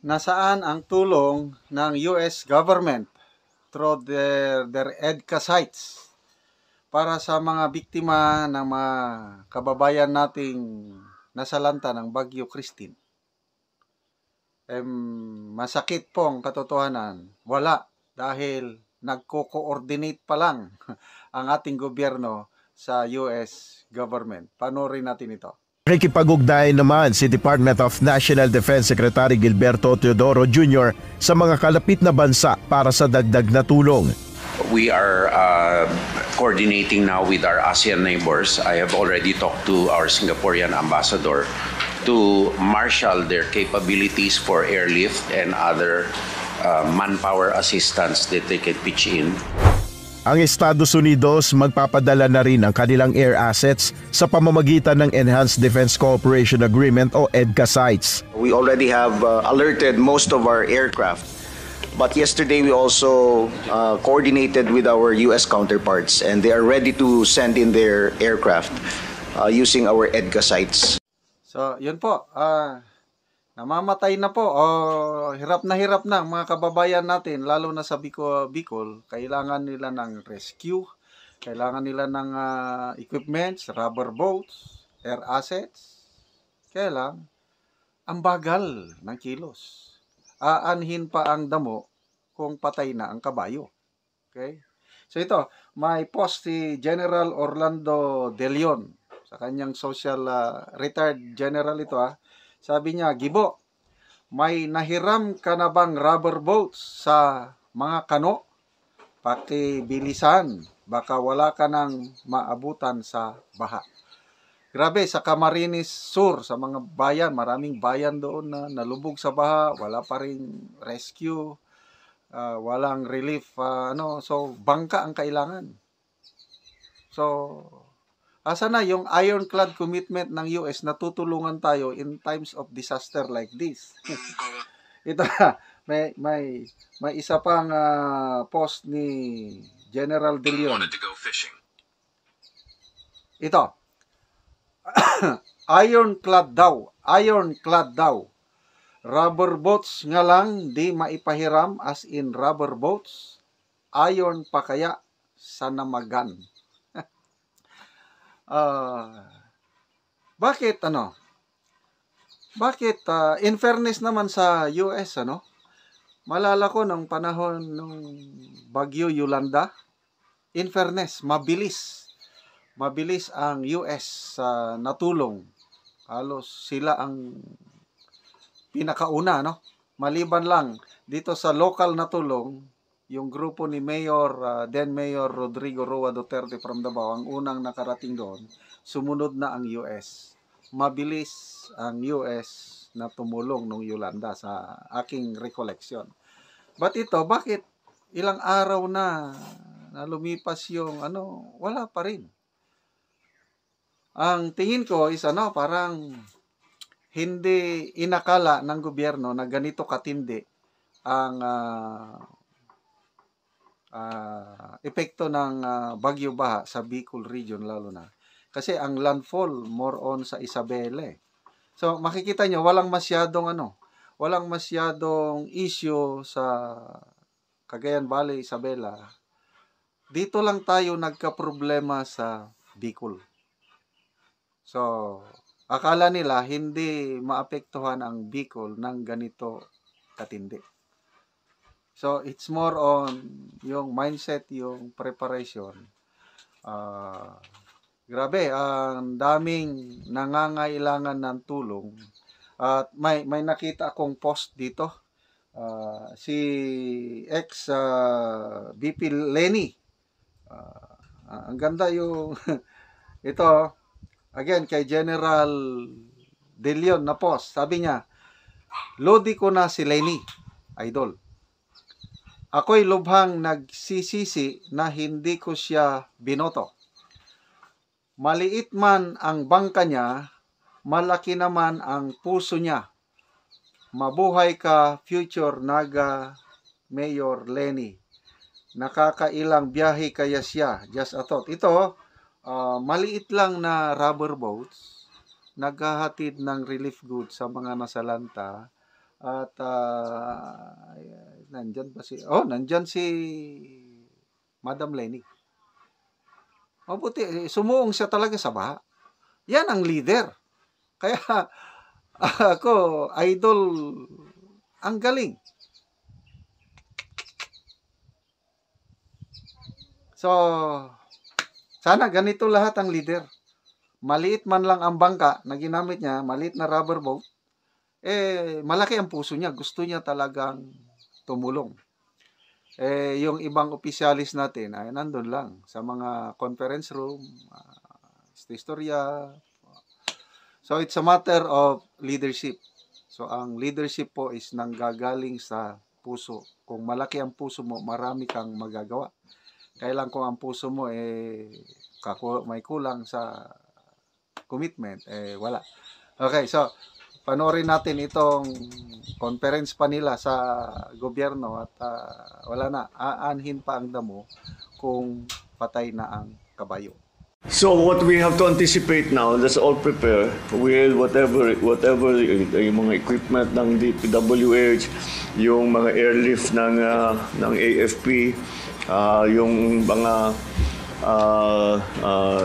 Nasaan ang tulong ng US government through their EDCA sites para sa mga biktima ng mga kababayan nating nasalanta ng Bagyo Christine? Masakit po ang katotohanan. Wala, dahil nagko-coordinate pa lang ang ating gobyerno sa US government. Panoorin natin ito. Nakikipag-ugnayan naman si Department of National Defense Secretary Gilberto Teodoro Jr. sa mga kalapit na bansa para sa dagdag na tulong. We are coordinating now with our ASEAN neighbors. I have already talked to our Singaporean ambassador to marshal their capabilities for airlift and other manpower assistance that they can pitch in. Ang Estados Unidos magpapadala na rin ang kanilang air assets sa pamamagitan ng Enhanced Defense Cooperation Agreement o EDCA sites. We already have alerted most of our aircraft, but yesterday we also coordinated with our US counterparts, and they are ready to send in their aircraft using our EDCA sites. So, yun po. Namamatay na po. Hirap na ang mga kababayan natin, lalo na sa Bicol. Kailangan nila ng rescue. Kailangan nila ng equipments, rubber boats, air assets. Kaya lang, ang bagal ng kilos. Aanhin pa ang damo kung patay na ang kabayo. Okay? So ito, may post si General Orlando De Leon sa kanyang social retired general ito. Sabi niya, Gibo, may nahiram ka na bang rubber boats sa mga kano? Pakibilisan, baka wala ka nang maabutan sa baha. Grabe, sa Camarines Sur, sa mga bayan, maraming bayan doon na nalubog sa baha, wala pa rin rescue, walang relief, so bangka ang kailangan. So, asa na yung ironclad commitment ng US na tutulungan tayo in times of disaster like this? Ito may isa pang post ni General De Leon. Ito. Ironclad daw. Rubber boats nga lang di maipahiram, as in rubber boats. Iron pa kaya sa namagan. Bakit in fairness naman sa US, malala ko nung panahon ng Bagyo Yolanda, in fairness, mabilis ang US natulong. Halos sila ang pinakauna, maliban lang dito sa local na tulong. Yung grupo ni then Mayor Rodrigo Roa Duterte from Davao, ang unang nakarating doon, sumunod na ang US. Mabilis ang US na tumulong nung Yolanda sa aking recollection. But ito, bakit ilang araw na lumipas yung wala pa rin? Ang tingin ko is parang hindi inakala ng gobyerno na ganito katindi ang epekto ng Bagyo Baha sa Bicol region, lalo na kasi ang landfall more on sa Isabela. So makikita nyo, walang masyadong issue sa Cagayan Valley, Isabela. Dito lang tayo nagka-problema sa Bicol. So akala nila hindi maapektuhan ang Bicol ng ganito katindi. So, it's more on yung mindset, yung preparation. Grabe, ang daming nangangailangan ng tulong. At may nakita akong post dito. Si ex-VP Lenny. Ang ganda yung ito, again, kay General De Leon na post. Sabi niya, lodi ko na si Lenny, idol. Ako'y lubhang nagsisisi na hindi ko siya binoto. Maliit man ang bangka niya, malaki naman ang puso niya. Mabuhay ka, future Naga Mayor Lenny. Nakakailang biyahe kaya siya, just a thought. Ito, maliit lang na rubber boats, naghahatid ng relief goods sa mga nasalanta. At nandyan si Madam Lenny. Mabuti, sumuong siya talaga sa baha. Yan ang leader. Kaya ako, idol, ang galing. So, sana ganito lahat ang leader. Maliit man lang ang bangka na ginamit niya, maliit na rubber boat, malaki ang puso niya. Gusto niya talagang tumulong. Yung ibang opisyalis natin ay nandun lang sa mga conference room, sa istorya. So, it's a matter of leadership. So, ang leadership po is nanggagaling sa puso. Kung malaki ang puso mo, marami kang magagawa. Kailan kung ang puso mo may kulang sa commitment, wala. Okay, so panoorin natin itong conference pa nila sa gobyerno at wala na, aanhin pa ang damo kung patay na ang kabayo. So what we have to anticipate now, let's all prepare with whatever yung mga equipment ng DPWH, yung mga airlift ng AFP, yung mga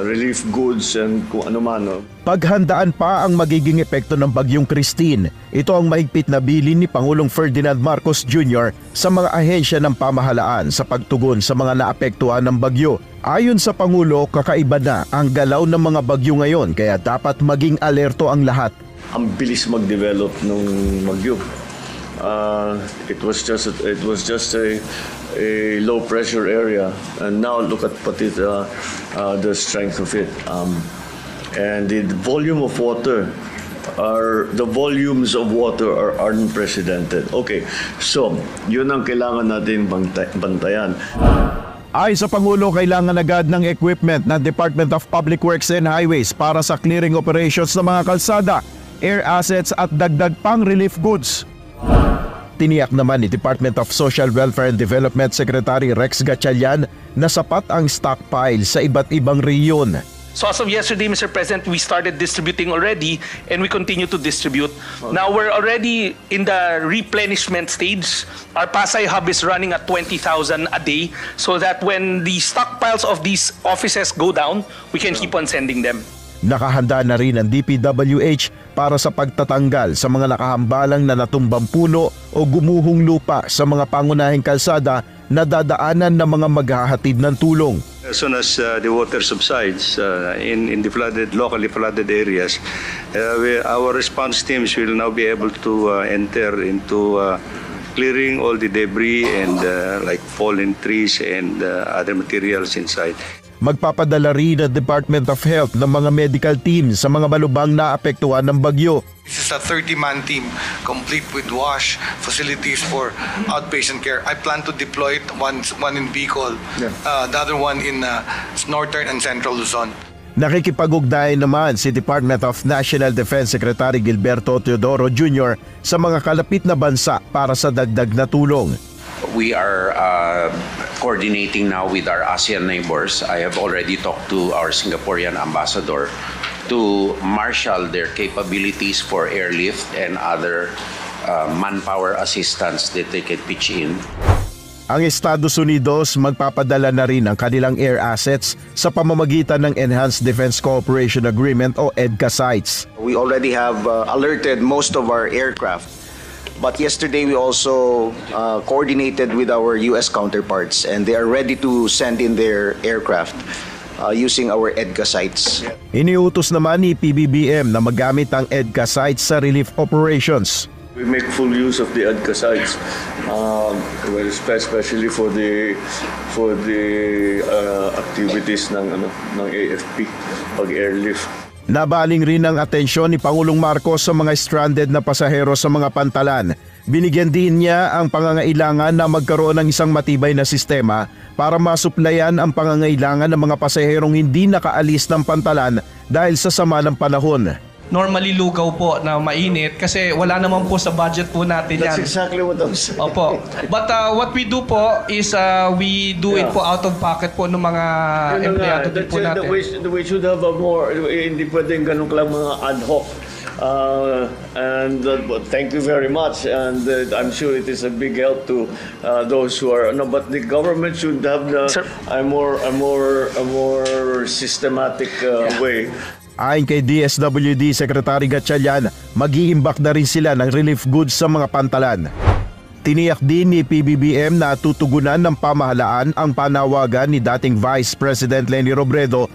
relief goods and kung ano man. No? Paghandaan pa ang magiging epekto ng Bagyong Christine. Ito ang mahigpit na bilin ni Pangulong Ferdinand Marcos Jr. sa mga ahensya ng pamahalaan sa pagtugon sa mga naapektuhan ng bagyo. Ayon sa Pangulo, kakaiba na ang galaw ng mga bagyo ngayon kaya dapat maging alerto ang lahat. Ang bilis mag-develop ng bagyo. It was just a low pressure area, and now look at the strength of it, and the volumes of water are unprecedented. Okay, so yun ang kailangan natin bantayan. Ay sa Pangulo, kailangan agad ng equipment ng Department of Public Works and Highways para sa clearing operations ng mga kalsada, air assets at dagdag pang relief goods. Tiniyak naman ni Department of Social Welfare and Development Secretary Rex Gatchalian na sapat ang stockpile sa iba't ibang rehiyon. So as of yesterday, Mr. President, we started distributing already and we continue to distribute. Now we're already in the replenishment stage. Our Pasay hub is running at 20,000 a day so that when the stockpiles of these offices go down, we can keep on sending them. Nakahanda na rin ang DPWH para sa pagtatanggal sa mga nakahambalang na natumbang puno o gumuhong lupa sa mga pangunahing kalsada na dadaanan ng mga maghahatid ng tulong. As soon as the water subsides in the locally flooded areas, our response teams will now be able to enter into clearing all the debris and like fallen trees and other materials inside. Magpapadala rin ang Department of Health ng mga medical team sa mga malubhang naapektuhan ng bagyo. This is a 30-man team complete with wash facilities for outpatient care. I plan to deploy it, one in Bicol, the other one in northern and central Luzon. Nakikipag-ugnayan naman si Department of National Defense Secretary Gilberto Teodoro Jr. sa mga kalapit na bansa para sa dagdag na tulong. We are coordinating now with our ASEAN neighbors. I have already talked to our Singaporean ambassador to marshal their capabilities for airlift and other manpower assistance that they can pitch in. Ang Estados Unidos magpapadala na rin ng kanilang air assets sa pamamagitan ng Enhanced Defense Cooperation Agreement o EDCA sites. We already have alerted most of our aircraft. But yesterday we also coordinated with our US counterparts and they are ready to send in their aircraft using our EDCA sites. Iniutos naman ni PBBM na magamit ang EDCA sites sa relief operations. We make full use of the EDCA sites, especially for the activities ng AFP pag-airlift. Nabaling rin ang atensyon ni Pangulong Marcos sa mga stranded na pasahero sa mga pantalan. Binigyan din niya ang pangangailangan na magkaroon ng isang matibay na sistema para masuplayan ang pangangailangan ng mga pasaherong hindi nakaalis ng pantalan dahil sa sama ng panahon. Normally lugaw po na mainit kasi wala naman po sa budget po natin yan. That's exactly what I'm saying. Opo. But what we do po is we do it po out of pocket po ng mga empleyado din po natin. We should have a more, hindi pwedeng ganun lang mga ad hoc Thank you very much, and I'm sure it is a big help to those who are. No, but the government should have a more systematic way. Ayon kay DSWD Secretary Gatchalian, mag-iimbak na rin sila ng relief goods sa mga pantalan. Tiniyak din ni PBBM na tutugunan ng pamahalaan ang panawagan ni dating Vice President Leni Robredo